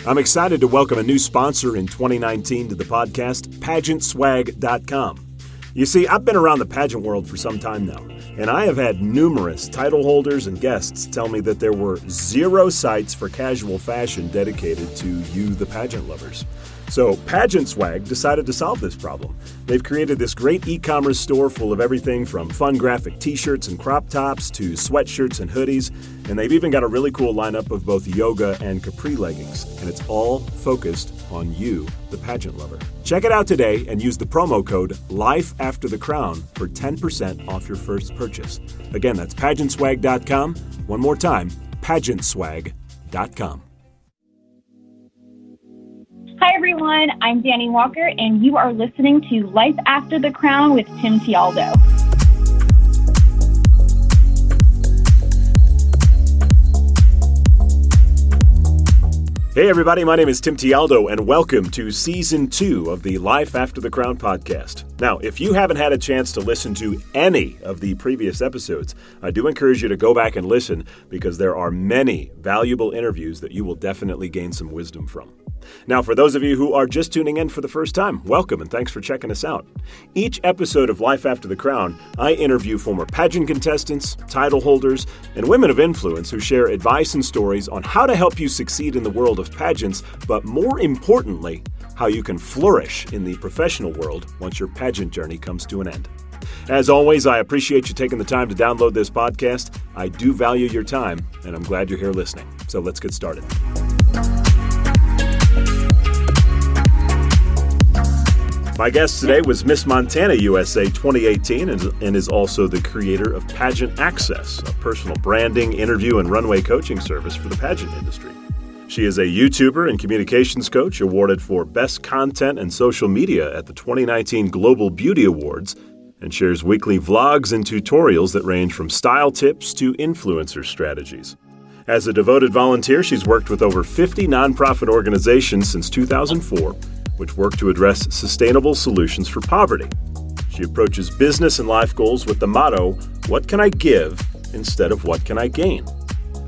I'm excited to welcome a new sponsor in 2019 to the podcast, pageantswag.com. You see, I've been around the pageant world for some time now, and I have had numerous title holders and guests tell me that there were 0 sites for casual fashion dedicated to you, the pageant lovers. So Pageant Swag decided to solve this problem. They've created this great e-commerce store full of everything from fun graphic t-shirts and crop tops to sweatshirts and hoodies, and they've even got a really cool lineup of both yoga and capri leggings, and it's all focused on you, the pageant lover. Check it out today and use the promo code LIFEAFTERTHECROWN for 10% off your first purchase. Again, that's pageantswag.com. One more time, pageantswag.com. Hi everyone, I'm Dani Walker, and you are listening to Life After the Crown with Tim Tialdo. Hey everybody, my name is Tim Tialdo, and welcome to Season 2 of the Life After the Crown podcast. Now, if you haven't had a chance to listen to any of the previous episodes, I do encourage you to go back and listen because there are many valuable interviews that you will definitely gain some wisdom from. Now, for those of you who are just tuning in for the first time, welcome and thanks for checking us out. Each episode of Life After the Crown, I interview former pageant contestants, title holders, and women of influence who share advice and stories on how to help you succeed in the world of pageants, but more importantly, how you can flourish in the professional world once your pageant journey comes to an end. As always, I appreciate you taking the time to download this podcast. I do value your time, and I'm glad you're here listening. So let's get started. My guest today was Miss Montana USA 2018 and is also the creator of Pageant Access, a personal branding, interview, and runway coaching service for the pageant industry. She is a YouTuber and communications coach awarded for Best Content and Social Media at the 2019 Global Beauty Awards and shares weekly vlogs and tutorials that range from style tips to influencer strategies. As a devoted volunteer, she's worked with over 50 nonprofit organizations since 2004, which work to address sustainable solutions for poverty. She approaches business and life goals with the motto, "What can I give instead of what can I gain?"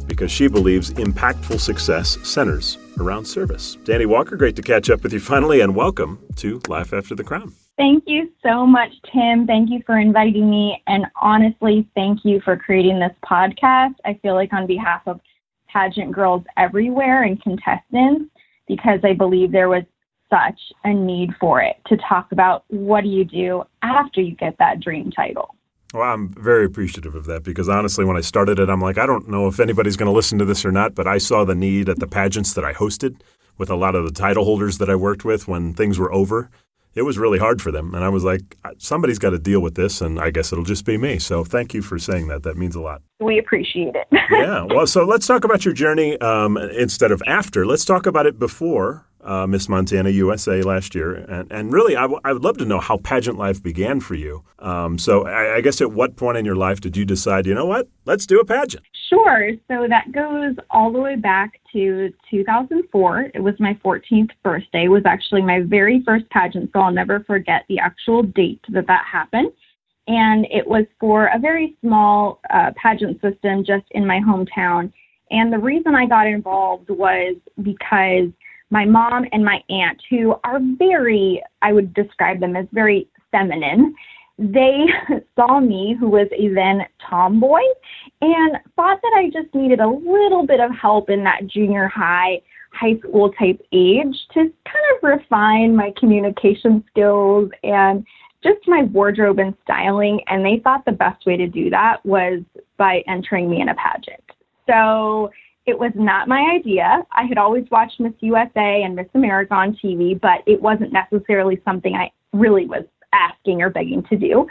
Because she believes impactful success centers around service. Dani Walker, great to catch up with you finally, and welcome to Life After the Crown. Thank you so much, Tim. Thank you for inviting me, and honestly, thank you for creating this podcast. I feel like on behalf of pageant girls everywhere and contestants, because I believe there was such a need for it to talk about what do you do after you get that dream title. Well, I'm very appreciative of that because honestly, when I started it, I'm like, I don't know if anybody's going to listen to this or not, but I saw the need at the pageants that I hosted with a lot of the title holders that I worked with when things were over. It was really hard for them. And I was like, somebody's got to deal with this, and I guess it'll just be me. So thank you for saying that. That means a lot. We appreciate it. Yeah. Well, so let's talk about your journey instead of after. Let's talk about it before Miss Montana USA last year. And really, I would love to know how pageant life began for you. So I guess at what point in your life did you decide, you know what, let's do a pageant? Sure. So that goes all the way back to 2004. It was my 14th birthday. It was actually my very first pageant, so I'll never forget the actual date that happened. And it was for a very small pageant system just in my hometown. And the reason I got involved was because my mom and my aunt, who are very, I would describe them as very feminine, they saw me, who was a then tomboy, and thought that I just needed a little bit of help in that junior high school type age to kind of refine my communication skills and just my wardrobe and styling. And they thought the best way to do that was by entering me in a pageant. So it was not my idea. I had always watched Miss USA and Miss America on TV, but it wasn't necessarily something I really was asking or begging to do.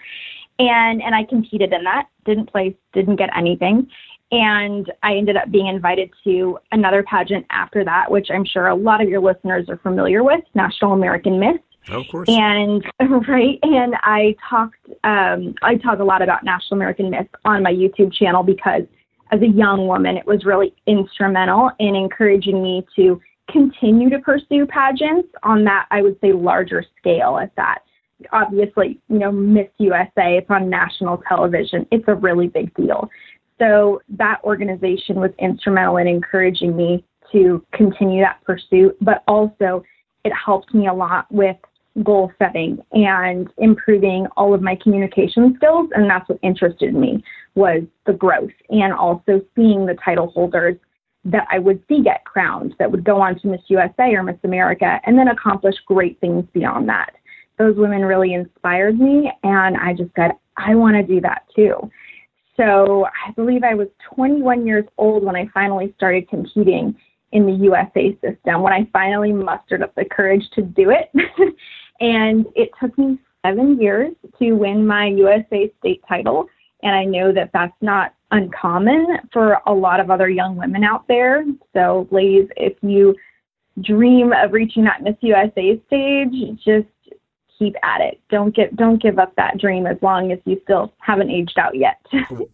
And I competed in that, didn't place, didn't get anything. And I ended up being invited to another pageant after that, which I'm sure a lot of your listeners are familiar with, National American Miss. Oh, of course. And right, and I talk a lot about National American Miss on my YouTube channel because as a young woman, it was really instrumental in encouraging me to continue to pursue pageants on that, I would say, larger scale at that. Obviously, Miss USA, it's on national television. It's a really big deal. So that organization was instrumental in encouraging me to continue that pursuit, but also it helped me a lot with goal setting and improving all of my communication skills. And that's what interested me, was the growth, and also seeing the title holders that I would see get crowned, that would go on to Miss USA or Miss America and then accomplish great things beyond that. Those women really inspired me, and I just said, I want to do that too. So I believe I was 21 years old when I finally started competing in the USA system, when I finally mustered up the courage to do it. And it took me 7 years to win my USA state title. And I know that that's not uncommon for a lot of other young women out there. So ladies, if you dream of reaching that Miss USA stage, just keep at it. Don't give up that dream as long as you still haven't aged out yet.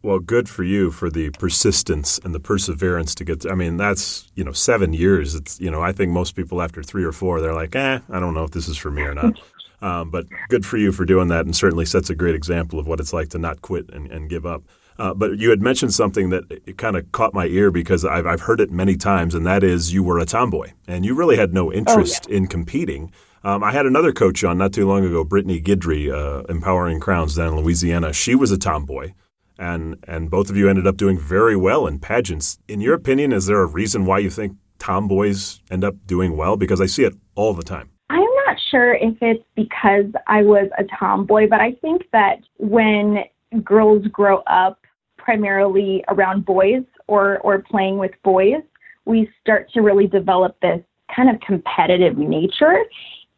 Well, good for you for the persistence and the perseverance to get to, I mean, that's, 7 years. It's, I think most people after 3 or 4, they're like, I don't know if this is for me or not. But good for you for doing that, and certainly sets a great example of what it's like to not quit and give up. But you had mentioned something that it kind of caught my ear, because I've heard it many times, and that is you were a tomboy and you really had no interest in competing. I had another coach on not too long ago, Brittany Guidry, Empowering Crowns down in Louisiana. She was a tomboy, and both of you ended up doing very well in pageants. In your opinion, is there a reason why you think tomboys end up doing well? Because I see it all the time. I'm not sure if it's because I was a tomboy, but I think that when girls grow up primarily around boys or playing with boys, we start to really develop this kind of competitive nature.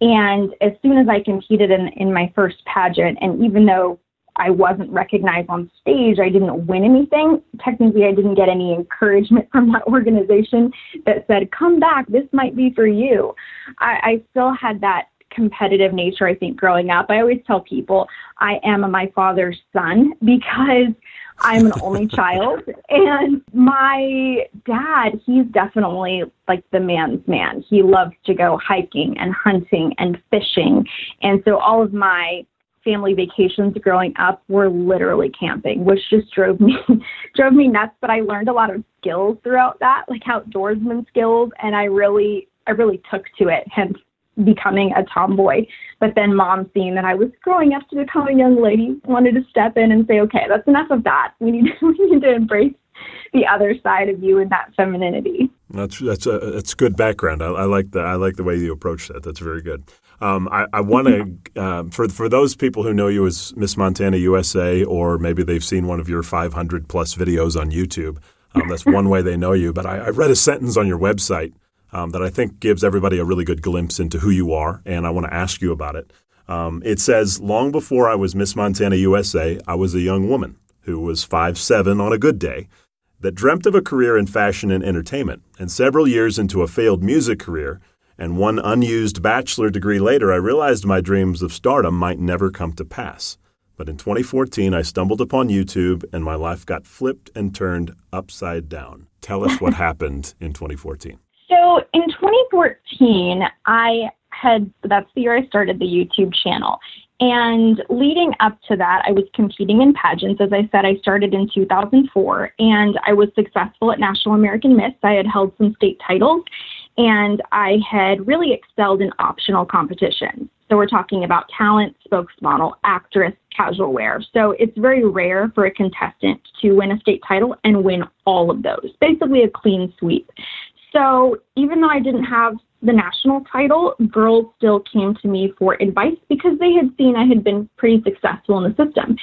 And as soon as I competed in my first pageant, and even though I wasn't recognized on stage, I didn't win anything, technically I didn't get any encouragement from that organization that said, come back, this might be for you. I still had that competitive nature, I think, growing up. I always tell people I am my father's son, because I'm an only child, and my dad, he's definitely like the man's man. He loves to go hiking and hunting and fishing. And so all of my family vacations growing up were literally camping, which just drove me nuts. But I learned a lot of skills throughout that, like outdoorsman skills, and I really took to it, hence becoming a tomboy. But then mom, seeing that I was growing up to become a young lady, wanted to step in and say, okay, that's enough of that. We need to embrace the other side of you and that femininity. That's good background. I like the way you approach that. That's very good. I want to, for those people who know you as Miss Montana USA, or maybe they've seen one of your 500 plus videos on YouTube, that's one way they know you. But I read a sentence on your website that I think gives everybody a really good glimpse into who you are, and I want to ask you about it. It says, long before I was Miss Montana USA, I was a young woman who was 5'7" on a good day, that dreamt of a career in fashion and entertainment, and several years into a failed music career and one unused bachelor degree later, I realized my dreams of stardom might never come to pass. But in 2014, I stumbled upon YouTube, and my life got flipped and turned upside down. Tell us what happened in 2014. So in 2014, that's the year I started the YouTube channel. And leading up to that, I was competing in pageants. As I said, I started in 2004, and I was successful at National American Miss. I had held some state titles, and I had really excelled in optional competitions. So we're talking about talent, spokesmodel, actress, casual wear. So it's very rare for a contestant to win a state title and win all of those, basically a clean sweep. So even though I didn't have the national title, girls still came to me for advice because they had seen I had been pretty successful in the system.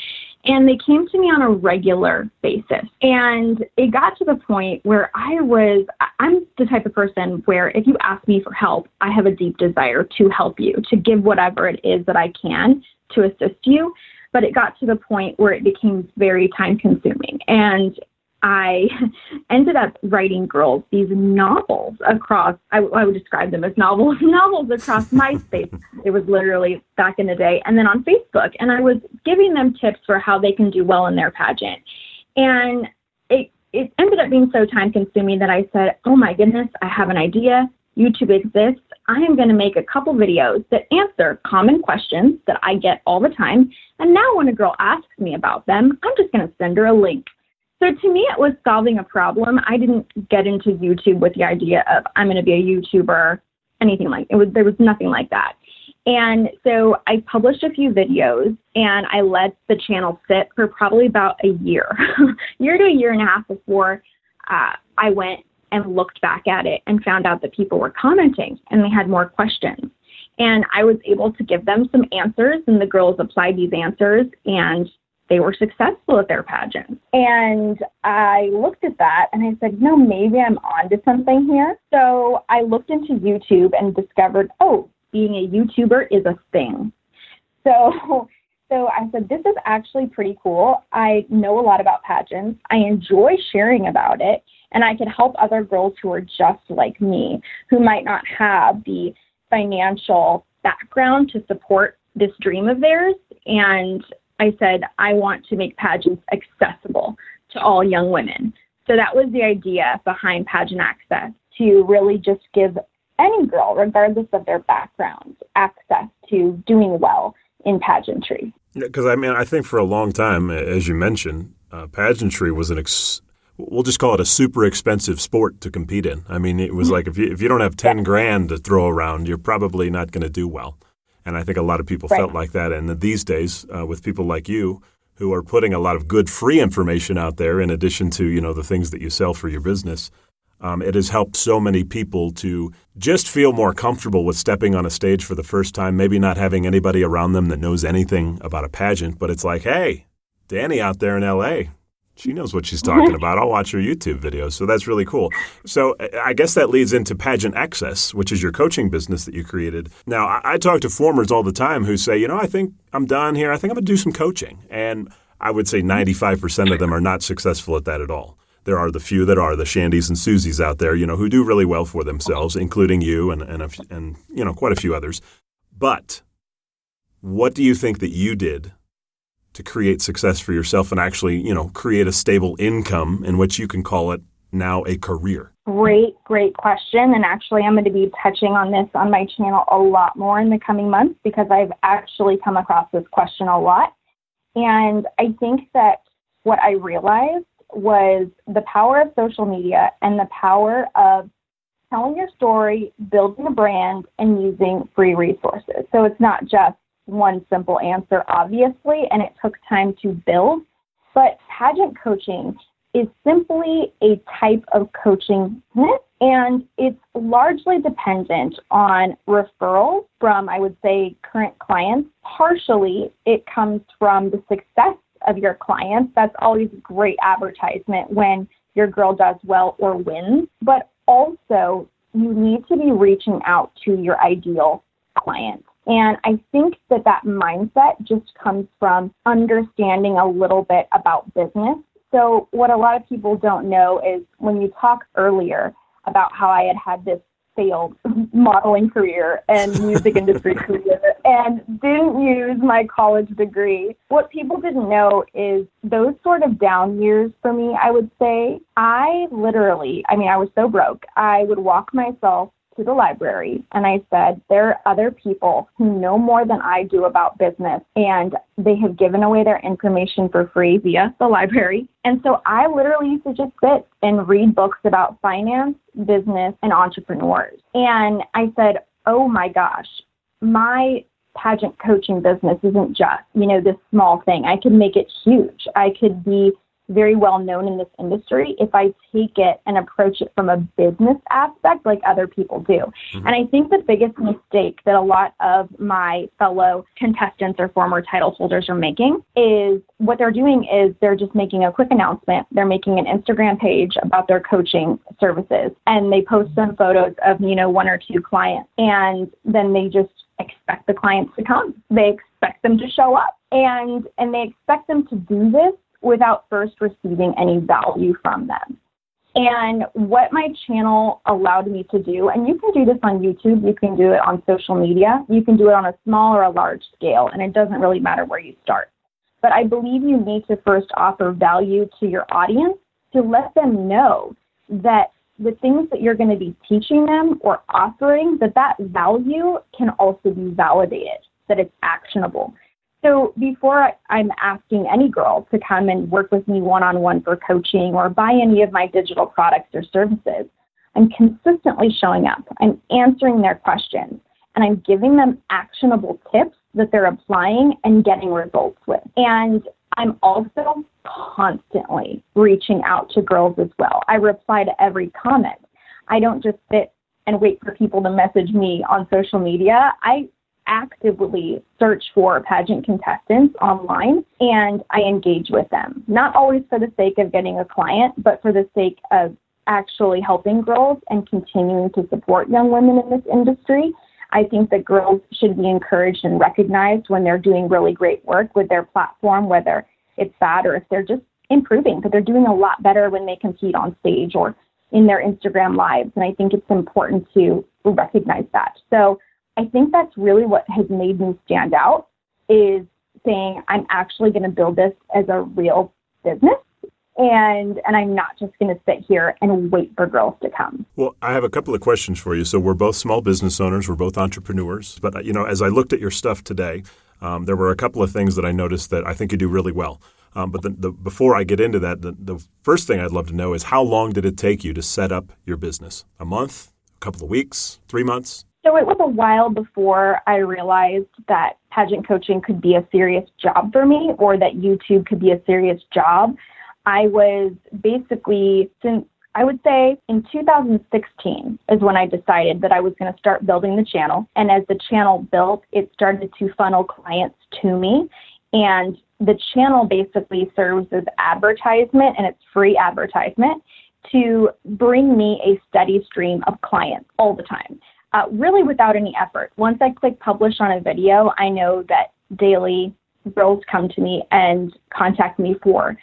And they came to me on a regular basis. And it got to the point where I'm the type of person where if you ask me for help, I have a deep desire to help you, to give whatever it is that I can to assist you. But it got to the point where it became very time consuming. And I ended up writing girls these novels across, I would describe them as novels across MySpace. It was literally back in the day. And then on Facebook. And I was giving them tips for how they can do well in their pageant. And it ended up being so time consuming that I said, oh my goodness, I have an idea. YouTube exists. I am going to make a couple videos that answer common questions that I get all the time. And now when a girl asks me about them, I'm just going to send her a link. So to me, it was solving a problem. I didn't get into YouTube with the idea of I'm going to be a YouTuber, anything like it. There was nothing like that. And so I published a few videos and I let the channel sit for probably about a year, year to a year and a half before I went and looked back at it and found out that people were commenting and they had more questions. And I was able to give them some answers, and the girls applied these answers and they were successful at their pageants. And I looked at that and I said, no, maybe I'm onto something here. So I looked into YouTube and discovered, oh, being a YouTuber is a thing. So I said, this is actually pretty cool. I know a lot about pageants. I enjoy sharing about it. And I could help other girls who are just like me, who might not have the financial background to support this dream of theirs. And I said, I want to make pageants accessible to all young women. So that was the idea behind Pageant Access, to really just give any girl, regardless of their background, access to doing well in pageantry. Because, I think for a long time, as you mentioned, pageantry was we'll just call it a super expensive sport to compete in. It was like if you don't have 10 grand to throw around, you're probably not going to do well. And I think a lot of people felt like that. And these days, with people like you who are putting a lot of good free information out there, in addition to, the things that you sell for your business, it has helped so many people to just feel more comfortable with stepping on a stage for the first time, maybe not having anybody around them that knows anything about a pageant. But it's like, hey, Dani out there in L.A., she knows what she's talking about. I'll watch her YouTube videos. So that's really cool. So I guess that leads into Pageant Access, which is your coaching business that you created. Now, I talk to formers all the time who say, I think I'm done here. I think I'm going to do some coaching. And I would say 95% of them are not successful at that at all. There are the few that are, the Shandys and Susies out there, who do really well for themselves, including you and quite a few others. But what do you think that you did to create success for yourself and actually, create a stable income in which you can call it now a career? Great question. And actually, I'm going to be touching on this on my channel a lot more in the coming months, because I've actually come across this question a lot. And I think that what I realized was the power of social media and the power of telling your story, building a brand, and using free resources. So it's not just one simple answer, obviously, and it took time to build. But pageant coaching is simply a type of coaching, and it's largely dependent on referrals from, I would say, current clients. Partially, it comes from the success of your clients. That's always great advertisement when your girl does well or wins. But also, you need to be reaching out to your ideal client. And I think that mindset just comes from understanding a little bit about business. So what a lot of people don't know is when you talk earlier about how I had this failed modeling career and music industry career and didn't use my college degree, what people didn't know is those sort of down years for me, I would say, I was so broke. I would walk myself to the library and I said, there are other people who know more than I do about business, and they have given away their information for free via the library. And so I literally used to just sit and read books about finance, business, and entrepreneurs. And I said, oh my gosh, my pageant coaching business isn't just, this small thing. I could make it huge. I could be very well known in this industry if I take it and approach it from a business aspect like other people do. Mm-hmm. And I think the biggest mistake that a lot of my fellow contestants or former title holders are making is what they're doing is they're just making a quick announcement. They're making an Instagram page about their coaching services, and they post some photos of, one or two clients, and then they just expect the clients to come. They expect them to show up, and they expect them to do this without first receiving any value from them. And what my channel allowed me to do, and you can do this on YouTube, you can do it on social media, you can do it on a small or a large scale, and it doesn't really matter where you start. But I believe you need to first offer value to your audience to let them know that the things that you're going to be teaching them or offering, that value can also be validated, that it's actionable. So before I'm asking any girl to come and work with me one-on-one for coaching or buy any of my digital products or services, I'm consistently showing up. I'm answering their questions, and I'm giving them actionable tips that they're applying and getting results with. And I'm also constantly reaching out to girls as well. I reply to every comment. I don't just sit and wait for people to message me on social media. I actively search for pageant contestants online, and I engage with them, not always for the sake of getting a client, but for the sake of actually helping girls and continuing to support young women in this industry. I think that girls should be encouraged and recognized when they're doing really great work with their platform, whether it's bad or if they're just improving, but they're doing a lot better when they compete on stage or in their Instagram lives. And I think it's important to recognize that. So I think that's really what has made me stand out, is saying I'm actually going to build this as a real business. And I'm not just going to sit here and wait for girls to come. Well, I have a couple of questions for you. So we're both small business owners. We're both entrepreneurs. But, as I looked at your stuff today, there were a couple of things that I noticed that I think you do really well. But before I get into that, the first thing I'd love to know is how long did it take you to set up your business? A month, a couple of weeks, 3 months? So it was a while before I realized that pageant coaching could be a serious job for me, or that YouTube could be a serious job. I was basically, since I would say in 2016 is when I decided that I was going to start building the channel. And as the channel built, it started to funnel clients to me. And the channel basically serves as advertisement, and it's free advertisement, to bring me a steady stream of clients all the time, really without any effort. Once I click publish on a video, I know that daily girls come to me and contact me for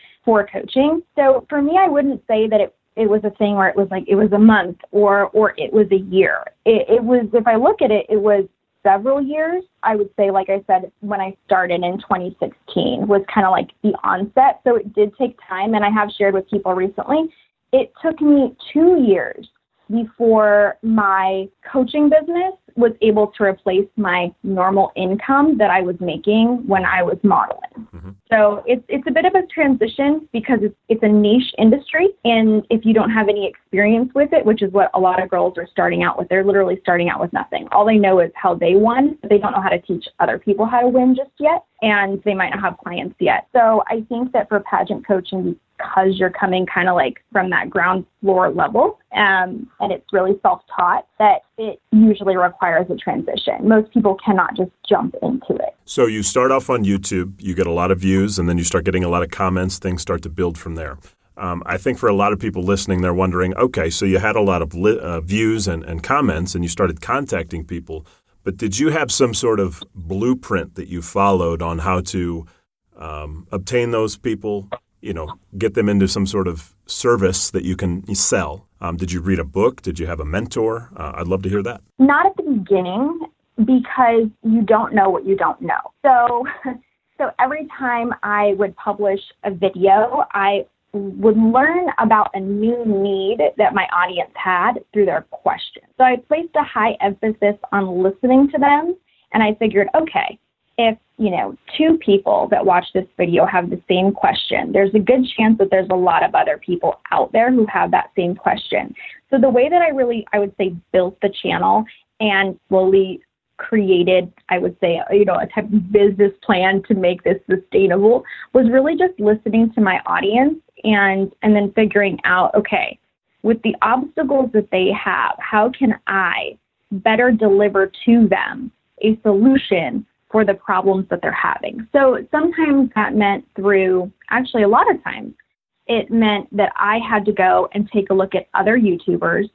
coaching. So for me, I wouldn't say that it was a thing where it was like it was a month or it was a year. It was, if I look at it, it was several years. I would say, like I said, when I started in 2016 was kind of like the onset. So it did take time, and I have shared with people recently, it took me 2 years before my coaching business was able to replace my normal income that I was making when I was modeling. Mm-hmm. So it's a bit of a transition because it's a niche industry. And if you don't have any experience with it, which is what a lot of girls are starting out with, they're literally starting out with nothing. All they know is how they won, but they don't know how to teach other people how to win just yet. And they might not have clients yet. So I think that for pageant coaching, because you're coming kind of like from that ground floor level, and it's really self-taught, that it usually requires a transition. Most people cannot just jump into it. So you start off on YouTube, you get a lot of views, and then you start getting a lot of comments, things start to build from there. I think for a lot of people listening, they're wondering, okay, so you had a lot of views and comments, and you started contacting people, but did you have some sort of blueprint that you followed on how to obtain those people, get them into some sort of service that you can sell? Did you read a book? Did you have a mentor? I'd love to hear that. Not at the beginning, because you don't know what you don't know. So every time I would publish a video, I would learn about a new need that my audience had through their questions. So I placed a high emphasis on listening to them, and I figured, okay, if, 2 people that watch this video have the same question, there's a good chance that there's a lot of other people out there who have that same question. So the way that I would say, built the channel and slowly created, I would say, a type of business plan to make this sustainable was really just listening to my audience and then figuring out, okay, with the obstacles that they have, how can I better deliver to them a solution for the problems that they're having? So sometimes that meant a lot of times, it meant that I had to go and take a look at other YouTubers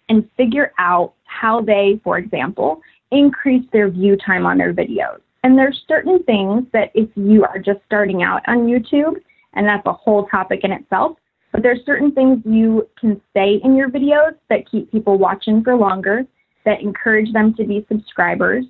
and figure out how they, for example, increase their view time on their videos. And there's certain things that if you are just starting out on YouTube, and that's a whole topic in itself, but there's certain things you can say in your videos that keep people watching for longer, that encourage them to be subscribers,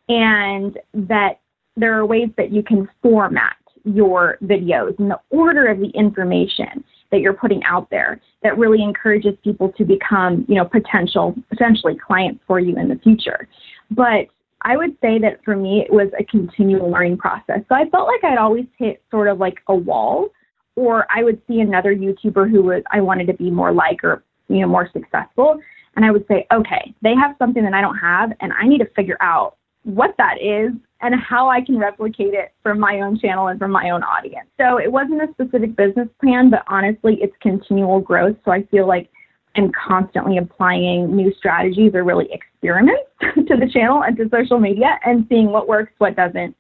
and that there are ways that you can format your videos and the order of the information that you're putting out there that really encourages people to become, potentially clients for you in the future. But I would say that for me, it was a continual learning process. So I felt like I'd always hit sort of like a wall, or I would see another YouTuber I wanted to be more like, or, more successful. And I would say, okay, they have something that I don't have, and I need to figure out what that is and how I can replicate it for my own channel and for my own audience. So it wasn't a specific business plan, but honestly, it's continual growth. So I feel like I'm constantly applying new strategies or really experiments to the channel and to social media and seeing what works, what doesn't,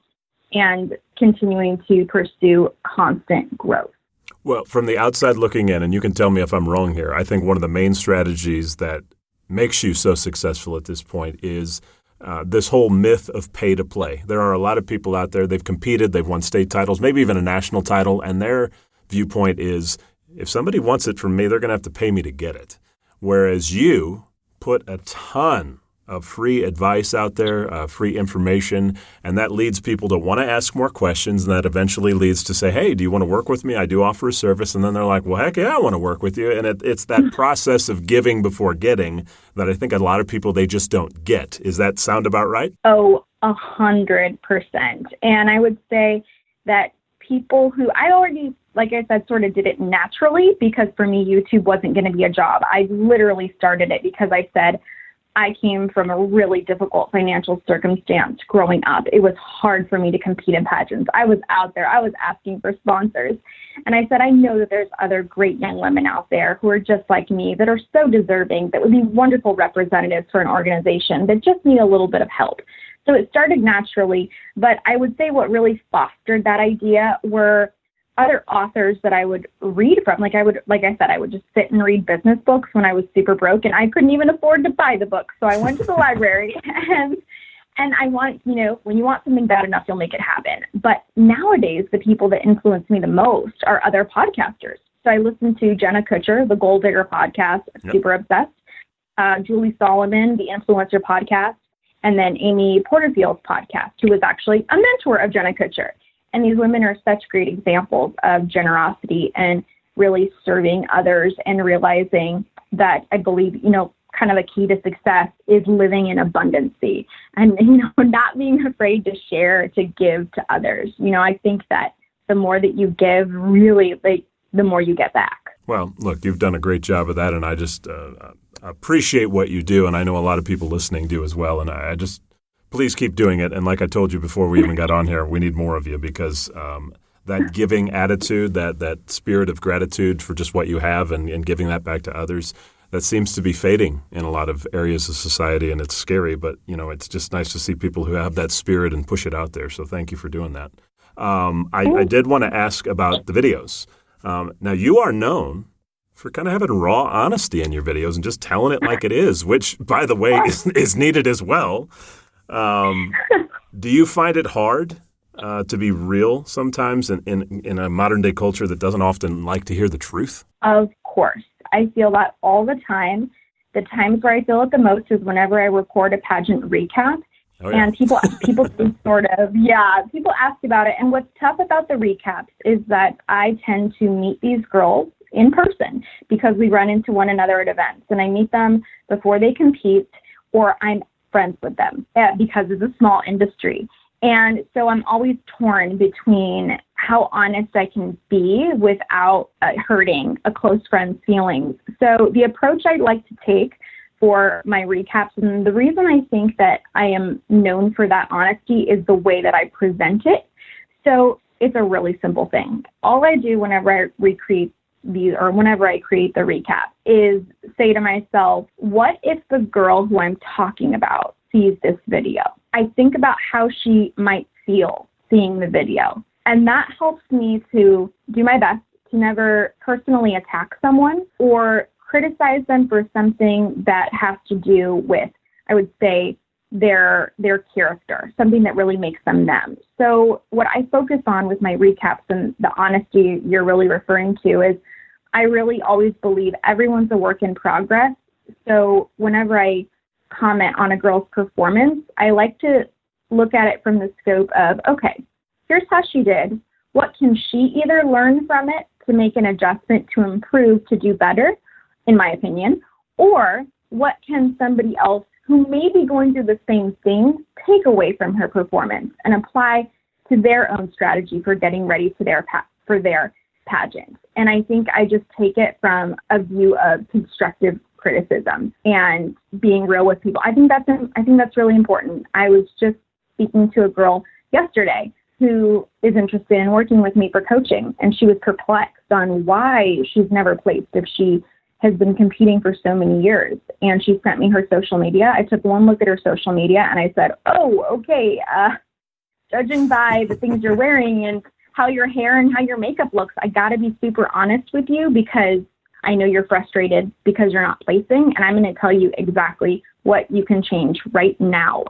and continuing to pursue constant growth. Well, from the outside looking in, and you can tell me if I'm wrong here, I think one of the main strategies that makes you so successful at this point is this whole myth of pay to play. There are a lot of people out there, they've competed, they've won state titles, maybe even a national title, and their viewpoint is, if somebody wants it from me, they're going to have to pay me to get it. Whereas you put a ton of free advice out there, free information, and that leads people to want to ask more questions, and that eventually leads to say, hey, do you want to work with me? I do offer a service. And then they're like, well, heck yeah, I want to work with you. And it's that process of giving before getting that I think a lot of people, they just don't get. Is that sound about right? Oh, 100%. And I would say that people who I already, like I said, sort of did it naturally, because for me, YouTube wasn't going to be a job. I literally started it because I said, I came from a really difficult financial circumstance growing up. It was hard for me to compete in pageants. I was out there. I was asking for sponsors. And I said, I know that there's other great young women out there who are just like me, that are so deserving, that would be wonderful representatives for an organization that just need a little bit of help. So it started naturally. But I would say what really fostered that idea were other authors that I would read from. Like I said, I would just sit and read business books when I was super broke, and I couldn't even afford to buy the books. So I went to the library and I want, when you want something bad enough, you'll make it happen. But nowadays, the people that influence me the most are other podcasters. So I listen to Jenna Kutcher, the Gold Digger podcast, super obsessed, Julie Solomon, the Influencer podcast, and then Amy Porterfield's podcast, who was actually a mentor of Jenna Kutcher. And these women are such great examples of generosity and really serving others and realizing that I believe, kind of a key to success is living in abundancy and, not being afraid to share, to give to others. I think that the more that you give, really, the more you get back. Well, look, you've done a great job of that, and I just appreciate what you do, and I know a lot of people listening do as well, and I just please keep doing it. And like I told you before we even got on here, we need more of you, because that giving attitude, that spirit of gratitude for just what you have and giving that back to others, that seems to be fading in a lot of areas of society, and it's scary. But, it's just nice to see people who have that spirit and push it out there. So thank you for doing that. I did want to ask about the videos. Now, you are known for kind of having raw honesty in your videos and just telling it like it is, which, by the way, is needed as well. Do you find it hard to be real sometimes in a modern day culture that doesn't often like to hear the truth? Of course. I feel that all the time. The times where I feel it the most is whenever I record a pageant recap. Oh, yeah. And people people ask about it. And what's tough about the recaps is that I tend to meet these girls in person because we run into one another at events, and I meet them before they compete, or I'm friends with them because it's a small industry. And so I'm always torn between how honest I can be without hurting a close friend's feelings. So the approach I like to take for my recaps, and the reason I think that I am known for that honesty, is the way that I present it. So it's a really simple thing. All I do whenever I recreate these, or whenever I create the recap, is say to myself, what if the girl who I'm talking about sees this video? I think about how she might feel seeing the video. And that helps me to do my best to never personally attack someone or criticize them for something that has to do with, I would say, their character, something that really makes them them. So what I focus on with my recaps, and the honesty you're really referring to, is I really always believe everyone's a work in progress. So whenever I comment on a girl's performance, I like to look at it from the scope of, okay, here's how she did. What can she either learn from it to make an adjustment to improve, to do better, in my opinion, or what can somebody else who may be going through the same thing take away from her performance and apply to their own strategy for getting ready for their pageant. And I think I just take it from a view of constructive criticism and being real with people. I think that's really important. I was just speaking to a girl yesterday who is interested in working with me for coaching, and she was perplexed on why she's never placed if she has been competing for so many years. And she sent me her social media. I took one look at her social media and I said, oh, okay, judging by the things you're wearing and how your hair and how your makeup looks, I got to be super honest with you because I know you're frustrated because you're not placing, and I'm going to tell you exactly what you can change right now,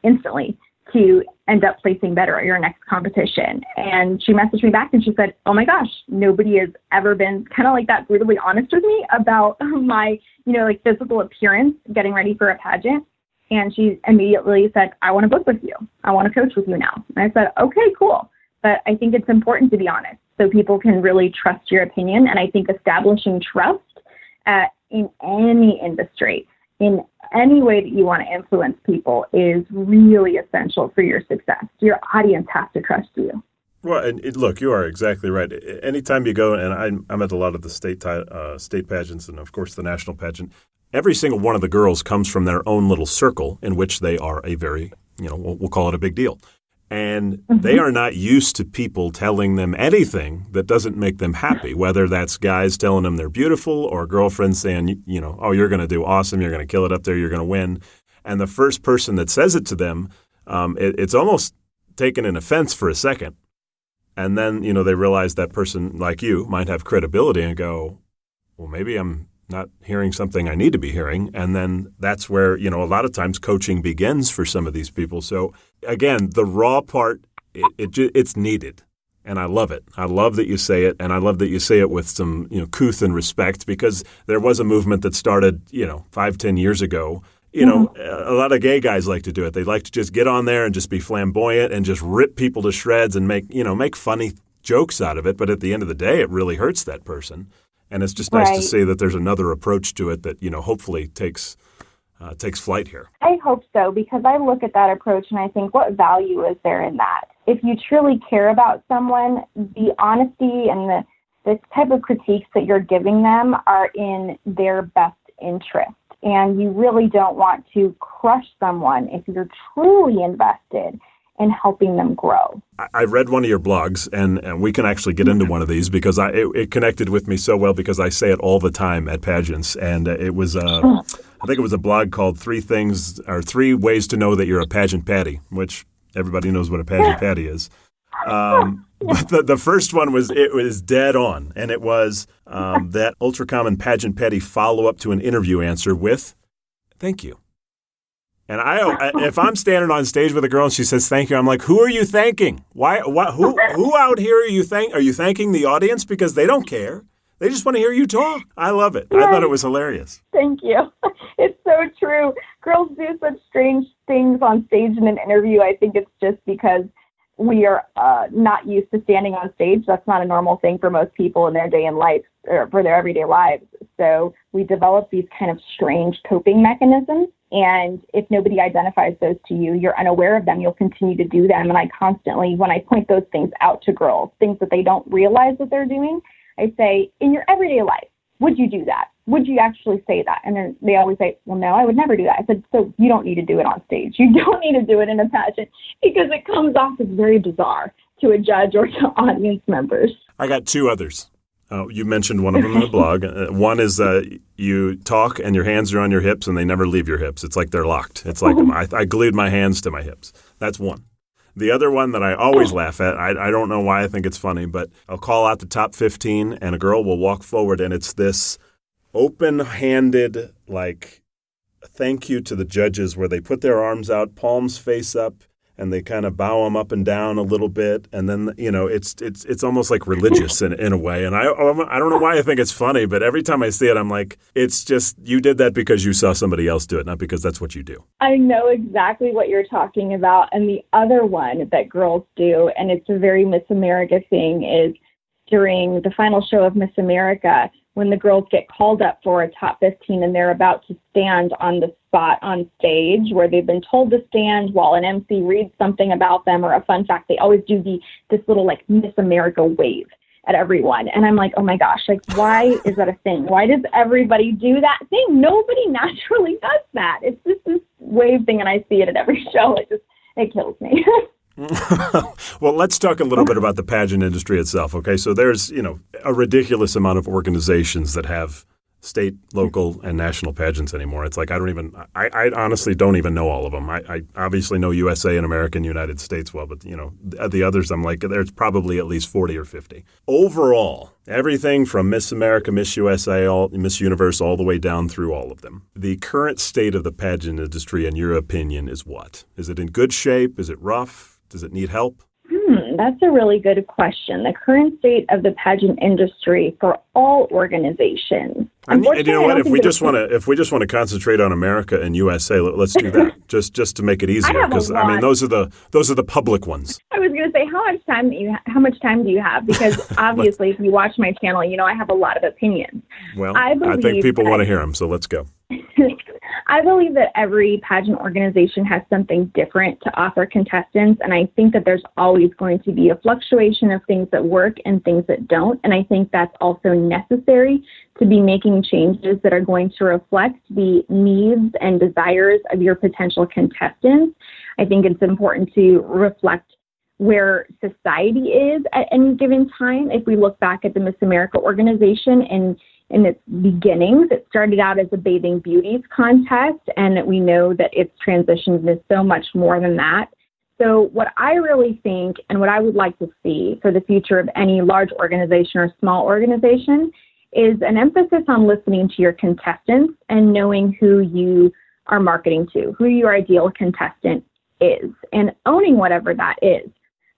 instantly, to end up placing better at your next competition. And she messaged me back and she said, oh my gosh, nobody has ever been kind of like that brutally honest with me about my, like physical appearance getting ready for a pageant. And she immediately said, I want to book with you. I want to coach with you now. And I said, okay, cool. But I think it's important to be honest so people can really trust your opinion. And I think establishing trust in any industry, in any way that you want to influence people is really essential for your success. Your audience has to trust you. Well, and look, you are exactly right. Anytime you go, and I'm at a lot of the state pageants and, of course, the national pageant, every single one of the girls comes from their own little circle in which they are a very, we'll call it a big deal. And they are not used to people telling them anything that doesn't make them happy, whether that's guys telling them they're beautiful or girlfriends saying, oh, you're going to do awesome, you're going to kill it up there, you're going to win. And the first person that says it to them, it's almost taken an offense for a second. And then, they realize that person like you might have credibility and go, well, maybe I'm not hearing something I need to be hearing. And then that's where, a lot of times coaching begins for some of these people. So again, the raw part, it's needed. And I love it. I love that you say it. And I love that you say it with some, couth and respect, because there was a movement that started, 5-10 years ago. A lot of gay guys like to do it. They like to just get on there and just be flamboyant and just rip people to shreds and make funny jokes out of it. But at the end of the day, it really hurts that person. And it's just nice to see that there's another approach to it that, hopefully takes flight here. I hope so, because I look at that approach and I think, what value is there in that? If you truly care about someone, the honesty and the type of critiques that you're giving them are in their best interest. And you really don't want to crush someone if you're truly invested in helping them grow. I read one of your blogs, and we can actually get into one of these because it connected with me so well because I say it all the time at pageants. And it was, I think it was a blog called 3 Ways to Know That You're a Pageant Patty, which everybody knows what a pageant patty is. But the first one was dead on, and it was that ultra common pageant patty follow up to an interview answer with "Thank you." And if I'm standing on stage with a girl and she says "Thank you," I'm like, "Who are you thanking? Why? Who out here are you thanking? Are you thanking the audience because they don't care? They just want to hear you talk." I love it. I thought it was hilarious. Thank you. It's so true. Girls do such strange things on stage in an interview. I think it's just because we are not used to standing on stage. That's not a normal thing for most people in their day in life or for their everyday lives. So we develop these kind of strange coping mechanisms. And if nobody identifies those to you, you're unaware of them, you'll continue to do them. And I constantly, when I point those things out to girls, things that they don't realize that they're doing, I say, in your everyday life, would you do that? Would you actually say that? And then they always say, well, no, I would never do that. I said, so you don't need to do it on stage. You don't need to do it in a pageant because it comes off as very bizarre to a judge or to audience members. I got 2 others. You mentioned one of them in the blog. One is you talk and your hands are on your hips and they never leave your hips. It's like they're locked. It's like I glued my hands to my hips. That's one. The other one that I always laugh at, I don't know why I think it's funny, but I'll call out the top 15 and a girl will walk forward and it's this open-handed, like, thank you to the judges where they put their arms out, palms face up, and they kind of bow them up and down a little bit. And then, it's almost like religious in a way. And I don't know why I think it's funny, but every time I see it, I'm like, it's just, you did that because you saw somebody else do it, not because that's what you do. I know exactly what you're talking about. And the other one that girls do, and it's a very Miss America thing, is during the final show of Miss America, when the girls get called up for a top 15 and they're about to stand on the spot on stage where they've been told to stand while an MC reads something about them or a fun fact, they always do this little like Miss America wave at everyone. And I'm like, oh my gosh, like, why is that a thing? Why does everybody do that thing? Nobody naturally does that. It's just this wave thing, and I see it at every show. It kills me. Well, let's talk a little bit about the pageant industry itself. Okay, so there's, a ridiculous amount of organizations that have state, local, and national pageants anymore. It's like I honestly don't even know all of them. I obviously know USA and American United States well, but the others, I'm like, there's probably at least 40 or 50. Overall, everything from Miss America, Miss USA, Miss Universe, all the way down through all of them. The current state of the pageant industry, in your opinion, is what? Is it in good shape? Is it rough? Does it need help? That's a really good question. The current state of the pageant industry for all organizations. And you know what? If we just want to concentrate on America and USA, let's do that. just to make it easier, because those are the public ones. I was going to say, how much time do you have? Because obviously, if you watch my channel, I have a lot of opinions. Well, I think people want to hear them, so let's go. I believe that every pageant organization has something different to offer contestants, and I think that there's always going to be a fluctuation of things that work and things that don't, and I think that's also necessary to be making changes that are going to reflect the needs and desires of your potential contestants. I think it's important to reflect where society is at any given time. If we look back at the Miss America organization and in its beginnings, it started out as a bathing beauties contest, and we know that it's transitioned into so much more than that. So what I really think and what I would like to see for the future of any large organization or small organization is an emphasis on listening to your contestants and knowing who you are marketing to, who your ideal contestant is, and owning whatever that is.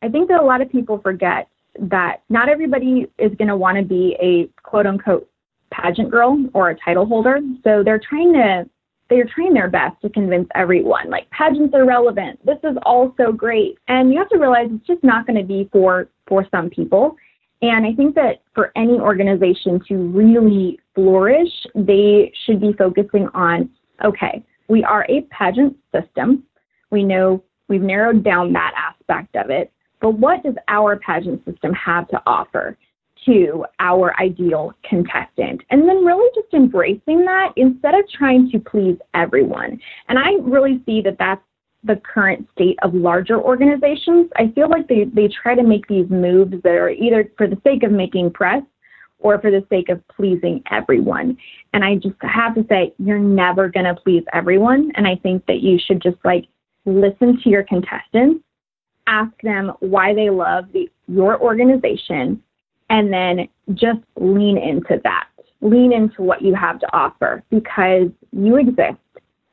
I think that a lot of people forget that not everybody is going to want to be a quote-unquote pageant girl or a title holder. So they're trying their best to convince everyone, like, pageants are relevant. This is all so great. And you have to realize it's just not going to be for some people. And I think that for any organization to really flourish, they should be focusing on, okay, we are a pageant system. We know we've narrowed down that aspect of it. But what does our pageant system have to offer to our ideal contestant? And then really just embracing that instead of trying to please everyone. And I really see that that's the current state of larger organizations. I feel like they try to make these moves that are either for the sake of making press or for the sake of pleasing everyone. And I just have to say, you're never going to please everyone. And I think that you should just listen to your contestants, ask them why they love your organization, and then just lean into that. Lean into what you have to offer, because you exist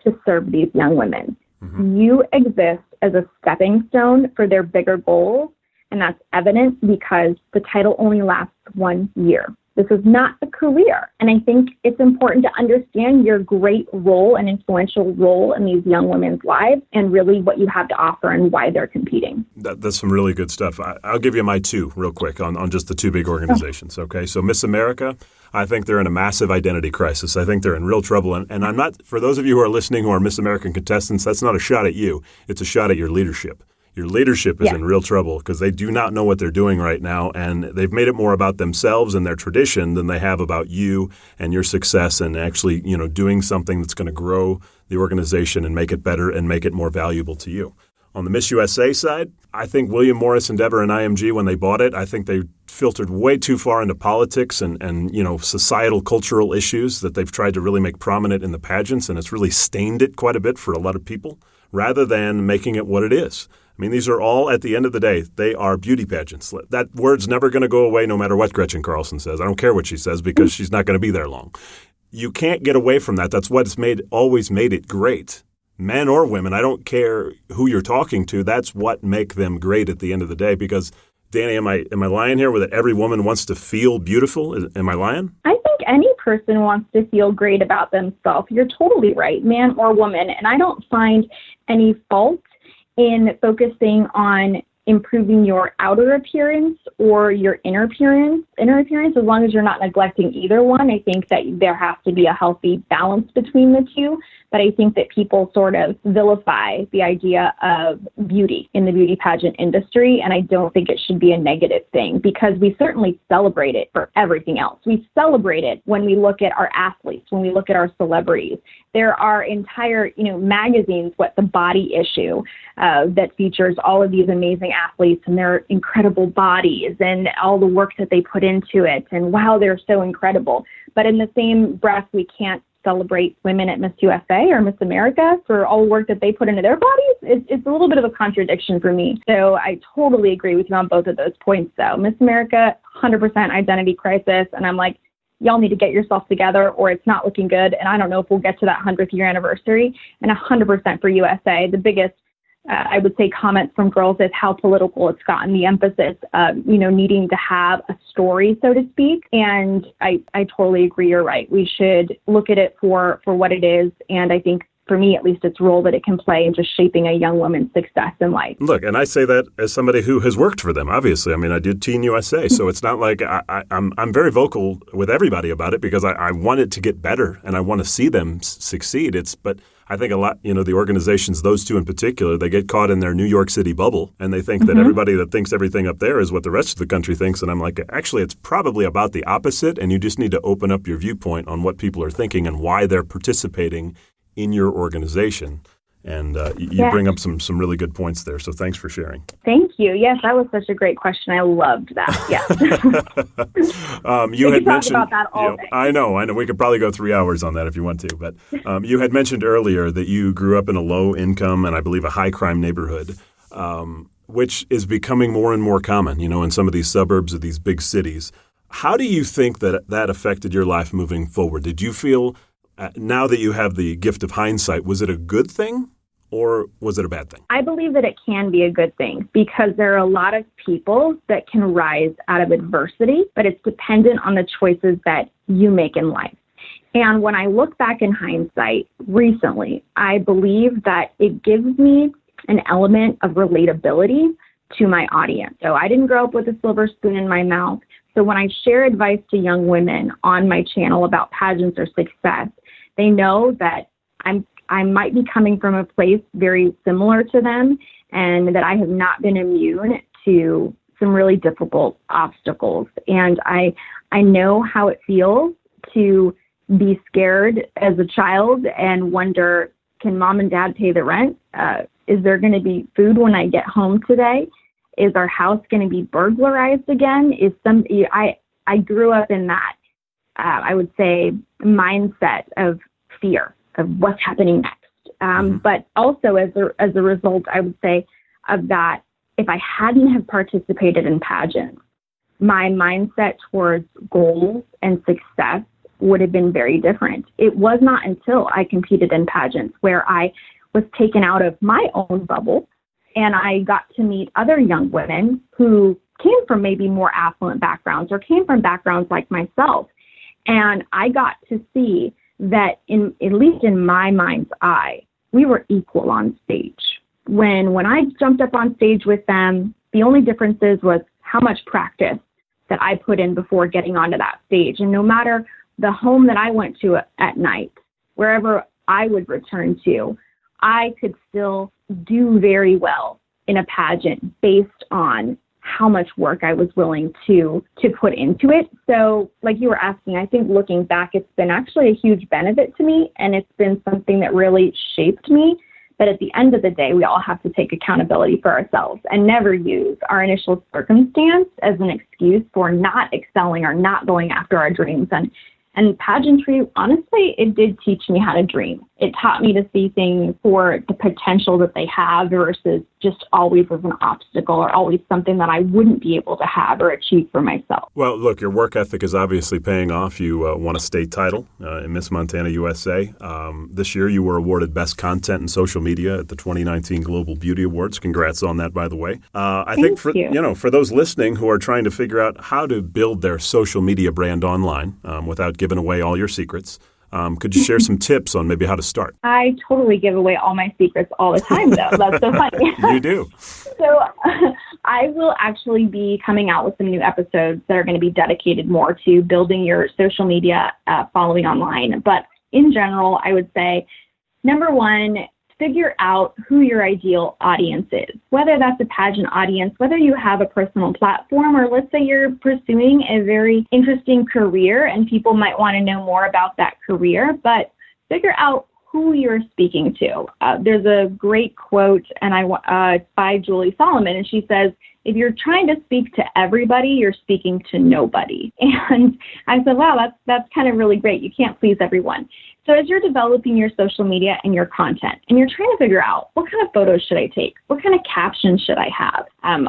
to serve these young women. Mm-hmm. You exist as a stepping stone for their bigger goals, and that's evident because the title only lasts 1 year. This is not a career, and I think it's important to understand your great role and influential role in these young women's lives and really what you have to offer and why they're competing. That's some really good stuff. I'll give you my two real quick on just the two big organizations, okay? So Miss America, I think they're in a massive identity crisis. I think they're in real trouble, and I'm not, for those of you who are listening who are Miss American contestants, that's not a shot at you. It's a shot at your leadership. Your leadership is in real trouble because they do not know what they're doing right now, and they've made it more about themselves and their tradition than they have about you and your success and actually, doing something that's going to grow the organization and make it better and make it more valuable to you. On the Miss USA side, I think William Morris Endeavor and IMG, when they bought it, I think they filtered way too far into politics and societal, cultural issues that they've tried to really make prominent in the pageants, and it's really stained it quite a bit for a lot of people, rather than making it what it is. I mean, these are all, at the end of the day, they are beauty pageants. That word's never going to go away no matter what Gretchen Carlson says. I don't care what she says because she's not going to be there long. You can't get away from that. That's what's always made it great. Men or women, I don't care who you're talking to. That's what make them great at the end of the day. Because, Dani, am I lying here that every woman wants to feel beautiful? Am I lying? I think any person wants to feel great about themselves. You're totally right, man or woman. And I don't find any fault in focusing on improving your outer appearance or your inner appearance, as long as you're not neglecting either one. I think that there has to be a healthy balance between the two. But I think that people sort of vilify the idea of beauty in the beauty pageant industry. And I don't think it should be a negative thing, because we certainly celebrate it for everything else. We celebrate it when we look at our athletes, when we look at our celebrities. There are entire, magazines, What the Body issue, that features all of these amazing athletes and their incredible bodies and all the work that they put into it. And wow, they're so incredible. But in the same breath, we can't celebrate women at Miss USA or Miss America for all the work that they put into their bodies. It's a little bit of a contradiction for me. So I totally agree with you on both of those points, though. Miss America, 100% identity crisis. And I'm like, y'all need to get yourself together or it's not looking good. And I don't know if we'll get to that 100th year anniversary. And 100% for USA. The biggest, I would say, comments from girls is how political it's gotten, the emphasis of, needing to have a story, so to speak. And I totally agree. You're right. We should look at it for what it is. And I think, for me, at least, its role that it can play in just shaping a young woman's success in life. Look, and I say that as somebody who has worked for them, obviously. I mean, I did Teen USA, so it's not like I'm very vocal with everybody about it because I want it to get better and I want to see them succeed. But I think a lot, the organizations, those two in particular, they get caught in their New York City bubble and they think that everybody that thinks everything up there is what the rest of the country thinks. And I'm like, actually, it's probably about the opposite. And you just need to open up your viewpoint on what people are thinking and why they're participating in your organization. And you bring up some really good points there. So thanks for sharing. Thank you. Yes, that was such a great question. I loved that. Yes. You had mentioned about that all day. I know. We could probably go 3 hours on that if you want to. But you had mentioned earlier that you grew up in a low income and I believe a high crime neighborhood, which is becoming more and more common, in some of these suburbs of these big cities. How do you think that affected your life moving forward? Did you feel now that you have the gift of hindsight, was it a good thing or was it a bad thing? I believe that it can be a good thing because there are a lot of people that can rise out of adversity, but it's dependent on the choices that you make in life. And when I look back in hindsight recently, I believe that it gives me an element of relatability to my audience. So I didn't grow up with a silver spoon in my mouth. So when I share advice to young women on my channel about pageants or success, they know that I might be coming from a place very similar to them and that I have not been immune to some really difficult obstacles. And I know how it feels to be scared as a child and wonder, can mom and dad pay the rent? Is there going to be food when I get home today? Is our house going to be burglarized again? I grew up in that, I would say, mindset of fear of what's happening next. But also as a result, I would say of that, if I hadn't have participated in pageants, my mindset towards goals and success would have been very different. It was not until I competed in pageants where I was taken out of my own bubble and I got to meet other young women who came from maybe more affluent backgrounds or came from backgrounds like myself. And I got to see that at least in my mind's eye, we were equal on stage. When I jumped up on stage with them, the only difference was how much practice that I put in before getting onto that stage. And no matter the home that I went to at night, wherever I would return to, I could still do very well in a pageant based on how much work I was willing to put into it. So like you were asking, I think looking back, it's been actually a huge benefit to me, and it's been something that really shaped me. But at the end of the day, we all have to take accountability for ourselves and never use our initial circumstance as an excuse for not excelling or not going after our dreams. And pageantry, honestly, it did teach me how to dream. It taught me to see things for the potential that they have versus just always as an obstacle or always something that I wouldn't be able to have or achieve for myself. Well, look, your work ethic is obviously paying off. You won a state title in Miss Montana USA. This year, you were awarded Best Content in Social Media at the 2019 Global Beauty Awards. Congrats on that, by the way. I think for those listening who are trying to figure out how to build their social media brand online without giving away all your secrets, could you share some tips on maybe how to start? I totally give away all my secrets all the time, though. That's so funny. You do. So I will actually be coming out with some new episodes that are going to be dedicated more to building your social media following online. But in general, I would say, number one, figure out who your ideal audience is, whether that's a pageant audience, whether you have a personal platform, or let's say you're pursuing a very interesting career and people might want to know more about that career, but figure out who you're speaking to. There's a great quote, and it's by Julie Solomon, and she says, if you're trying to speak to everybody, you're speaking to nobody. And I said, wow, that's kind of really great. You can't please everyone. So as you're developing your social media and your content, and you're trying to figure out what kind of photos should I take? What kind of captions should I have?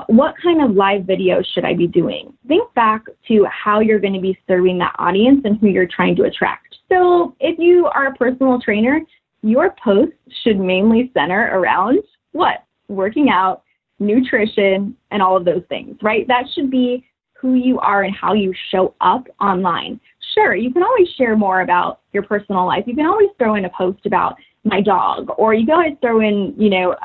What kind of live videos should I be doing? Think back to how you're going to be serving that audience and who you're trying to attract. So if you are a personal trainer, your posts should mainly center around what? Working out, nutrition, and all of those things, right? That should be who you are and how you show up online. Sure, you can always share more about your personal life. You can always throw in a post about my dog, or you can always throw in,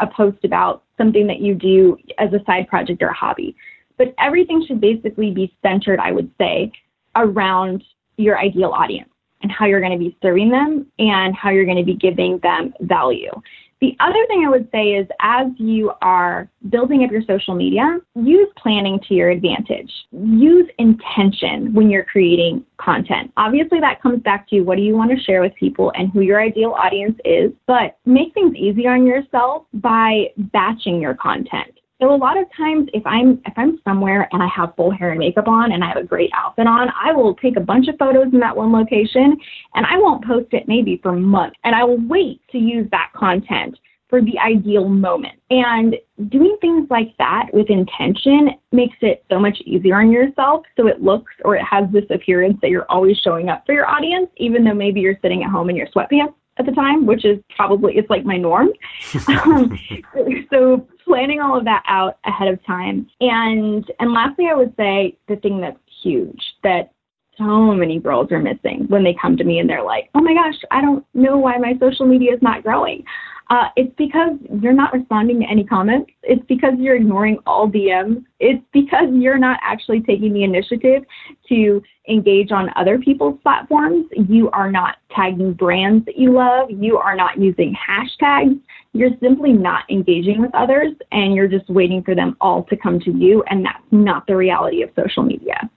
a post about something that you do as a side project or a hobby. But everything should basically be centered, I would say, around your ideal audience and how you're going to be serving them and how you're going to be giving them value. The other thing I would say is, as you are building up your social media, use planning to your advantage. Use intention when you're creating content. Obviously, that comes back to what do you want to share with people and who your ideal audience is, but make things easy on yourself by batching your content. So a lot of times, if I'm somewhere and I have full hair and makeup on and I have a great outfit on, I will take a bunch of photos in that one location and I won't post it maybe for months. And I will wait to use that content for the ideal moment. And doing things like that with intention makes it so much easier on yourself. So it looks, or it has this appearance that you're always showing up for your audience, even though maybe you're sitting at home in your sweatpants at the time, which is probably, it's like my norm. So planning all of that out ahead of time. And lastly, I would say the thing that's huge that so many girls are missing when they come to me and they're like, oh my gosh, I don't know why my social media is not growing. It's because you're not responding to any comments. It's because you're ignoring all DMs. It's because you're not actually taking the initiative to engage on other people's platforms. You are not tagging brands that you love. You are not using hashtags. You're simply not engaging with others, and you're just waiting for them all to come to you, and that's not the reality of social media.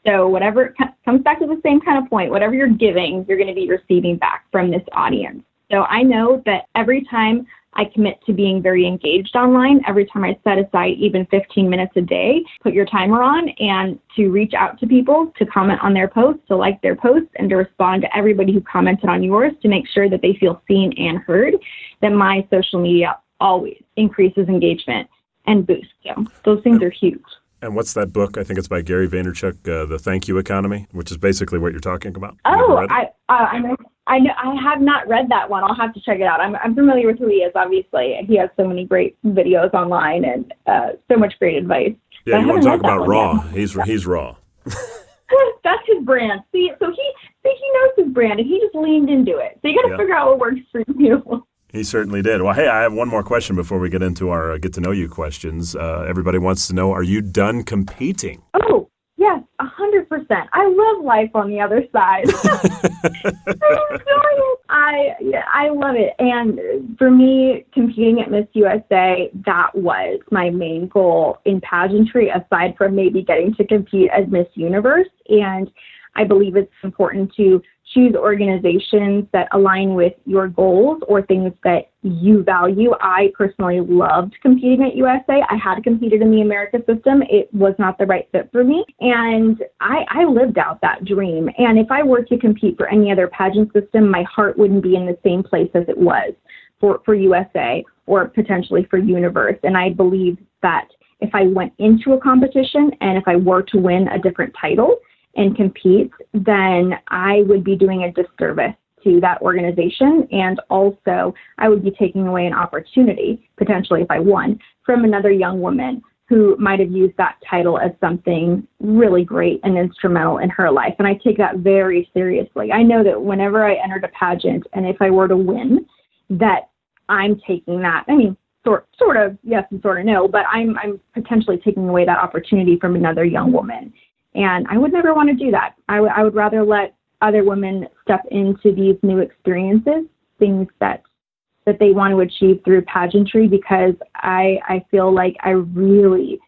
So whatever comes back to the same kind of point, whatever you're giving, you're going to be receiving back from this audience. So I know that every time I commit to being very engaged online, every time I set aside even 15 minutes a day, put your timer on, and to reach out to people, to comment on their posts, to like their posts, and to respond to everybody who commented on yours to make sure that they feel seen and heard, then my social media always increases engagement and boosts. So those things are huge. And what's that book? I think it's by Gary Vaynerchuk, The Thank You Economy, which is basically what you're talking about. Oh, I know. I have not read that one. I'll have to check it out. I'm familiar with who he is, obviously. He has so many great videos online and so much great advice. Yeah, you want to talk about raw. He's raw. That's his brand. See, so he knows his brand, and he just leaned into it. So you got to figure out what works for you. He certainly did. Well, hey, I have one more question before we get into our get to know you questions. Everybody wants to know, are you done competing? Oh, yes, 100%. I love life on the other side. I love it. And for me, competing at Miss USA, that was my main goal in pageantry, aside from maybe getting to compete as Miss Universe. And I believe it's important to choose organizations that align with your goals or things that you value. I personally loved competing at USA. I had competed in the America system. It was not the right fit for me. And I lived out that dream. And if I were to compete for any other pageant system, my heart wouldn't be in the same place as it was for USA or potentially for Universe. And I believe that if I went into a competition and if I were to win a different title and compete, then I would be doing a disservice to that organization. And also I would be taking away an opportunity, potentially if I won, from another young woman who might have used that title as something really great and instrumental in her life. And I take that very seriously. I know that whenever I entered a pageant, and if I were to win, that I'm taking that. I mean, sort of yes and sort of no, but I'm potentially taking away that opportunity from another young woman. And I would never want to do that. I would rather let other women step into these new experiences, things that they want to achieve through pageantry, because I feel like I really,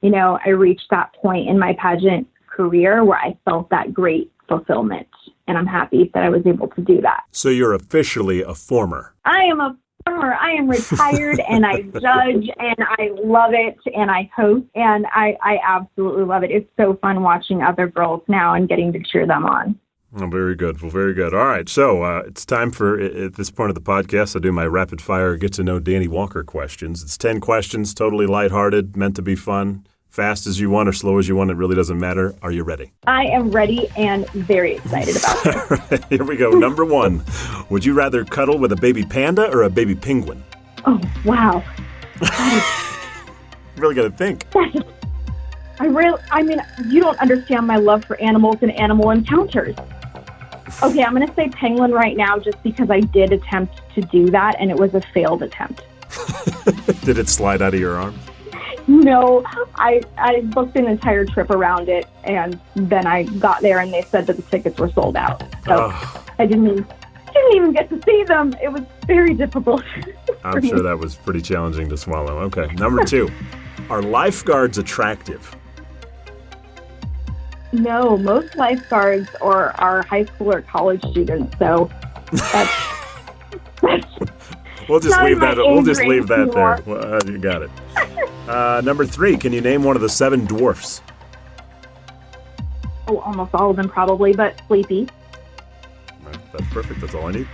I reached that point in my pageant career where I felt that great fulfillment. And I'm happy that I was able to do that. So you're officially a former. I am a former. I am retired and I judge and I love it and I host and I absolutely love it. It's so fun watching other girls now and getting to cheer them on. Oh, very good. Well, very good. All right. So it's time for, at this point of the podcast, I do my rapid fire get to know Dani Walker questions. It's 10 questions, totally lighthearted, meant to be fun. Fast as you want or slow as you want, it really doesn't matter. Are you ready? I am ready and very excited about it. All right, here we go. Number 1. Would you rather cuddle with a baby panda or a baby penguin? Oh, wow. Really got to think. You don't understand my love for animals and animal encounters. Okay, I'm going to say penguin right now just because I did attempt to do that and it was a failed attempt. Did it slide out of your arm? No, I booked an entire trip around it, and then I got there and they said that the tickets were sold out. So I didn't even get to see them. It was very difficult. I'm sure that was pretty challenging to swallow. Okay, number 2. Are lifeguards attractive? No, most lifeguards are high school or college students, so that's We'll just leave that. We'll just leave that anymore. there. Well, you got it. Number 3. Can you name one of the 7 dwarfs? Oh, almost all of them probably, but Sleepy. Right, that's perfect. That's all I need.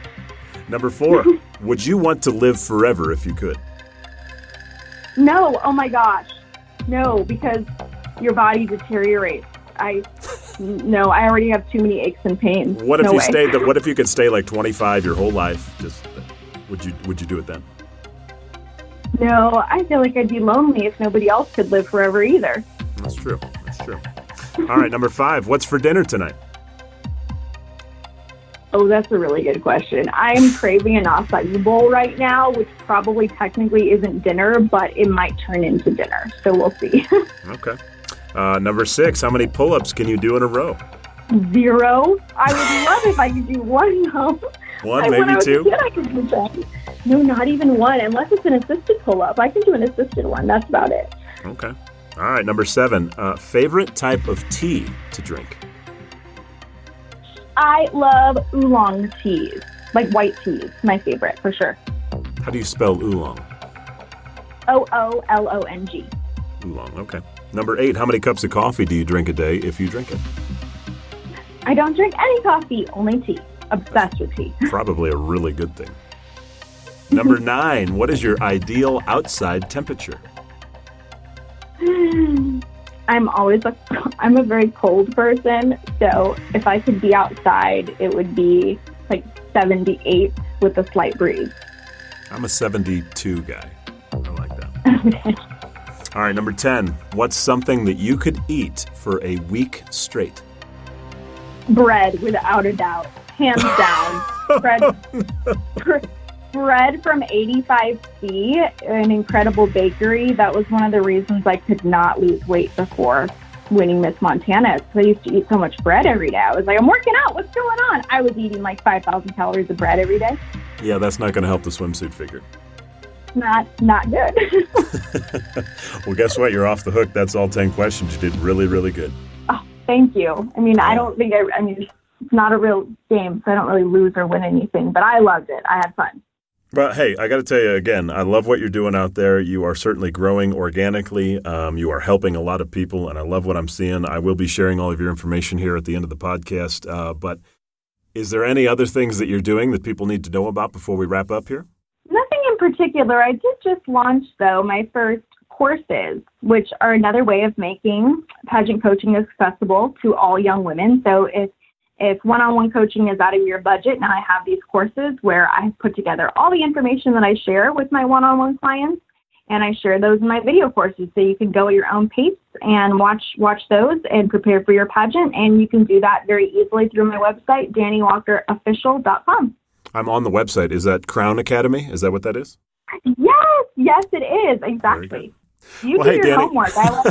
Number 4. Would you want to live forever if you could? No. Oh my gosh. No, because your body deteriorates. I already have too many aches and pains. What if no you way. stayed? What if you could stay like 25 your whole life? Just would you do it then? No, I feel like I'd be lonely if nobody else could live forever either. That's true. All right, number 5. What's for dinner tonight? Oh, that's a really good question. I'm craving an acai bowl right now, which probably technically isn't dinner, but it might turn into dinner. So we'll see. Okay. Number 6. How many pull-ups can you do in a row? 0. I would love if I could do 1 though. 1, When I maybe was 2. a kid, I could do that. No, not even 1, unless it's an assisted pull-up. I can do an assisted one. That's about it. Okay. All right. Number 7. Favorite type of tea to drink? I love oolong teas, like white teas. My favorite, for sure. How do you spell oolong? OOLONG. Oolong. Okay. Number 8. How many cups of coffee do you drink a day if you drink it? I don't drink any coffee, only tea. Obsessed with tea. Probably a really good thing. Number 9. What is your ideal outside temperature? I'm a very cold person, so if I could be outside, it would be like 78 with a slight breeze. I'm a 72 guy. I like that. Okay. All right, number 10. What's something that you could eat for a week straight? Bread, without a doubt. Hands down. Bread from 85C, an incredible bakery. That was one of the reasons I could not lose weight before winning Miss Montana. So I used to eat so much bread every day. I was like, I'm working out. What's going on? I was eating like 5,000 calories of bread every day. Yeah, that's not going to help the swimsuit figure. Not good. Well, guess what? You're off the hook. That's all 10 questions. You did really, really good. Oh, thank you. I mean, it's not a real game, so I don't really lose or win anything, but I loved it. I had fun. But hey, I got to tell you again, I love what you're doing out there. You are certainly growing organically. You are helping a lot of people, and I love what I'm seeing. I will be sharing all of your information here at the end of the podcast. But is there any other things that you're doing that people need to know about before we wrap up here? Nothing in particular. I did just launch, though, my first courses, which are another way of making pageant coaching accessible to all young women. So if one-on-one coaching is out of your budget, now I have these courses where I put together all the information that I share with my one-on-one clients, and I share those in my video courses. So you can go at your own pace and watch those and prepare for your pageant. And you can do that very easily through my website, DaniWalkerOfficial.com. I'm on the website. Is that Crown Academy? Is that what that is? Yes, it is. Exactly. You do your Dani. homework. I love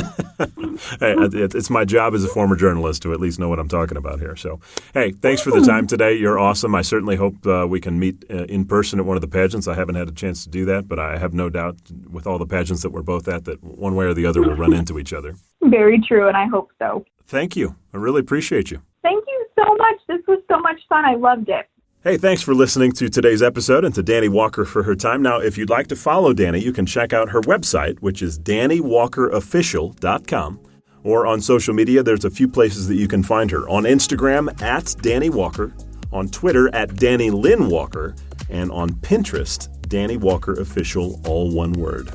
Hey, it's my job as a former journalist to at least know what I'm talking about here. So, hey, thanks for the time today. You're awesome. I certainly hope we can meet in person at one of the pageants. I haven't had a chance to do that, but I have no doubt with all the pageants that we're both at that one way or the other we'll run into each other. Very true, and I hope so. Thank you. I really appreciate you. Thank you so much. This was so much fun. I loved it. Hey, thanks for listening to today's episode and to Dani Walker for her time. Now, if you'd like to follow Dani, you can check out her website, which is DaniWalkerOfficial.com. Or on social media, there's a few places that you can find her. On Instagram, at Dani Walker. On Twitter, at Dani Lynn Walker. And on Pinterest, Dani Walker Official, all one word.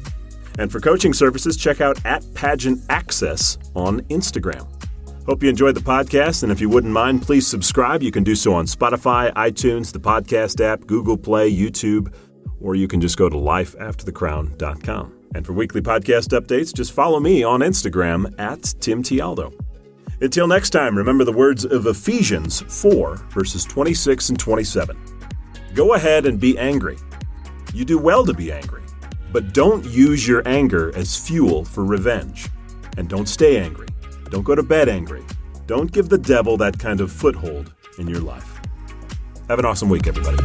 And for coaching services, check out at Pageant Access on Instagram. Hope you enjoyed the podcast, and if you wouldn't mind, please subscribe. You can do so on Spotify, iTunes, the podcast app, Google Play, YouTube, or you can just go to lifeafterthecrown.com. And for weekly podcast updates, just follow me on Instagram at Tim Tialdo. Until next time, remember the words of Ephesians 4, verses 26 and 27. Go ahead and be angry. You do well to be angry, but don't use your anger as fuel for revenge. And don't stay angry. Don't go to bed angry. Don't give the devil that kind of foothold in your life. Have an awesome week, everybody.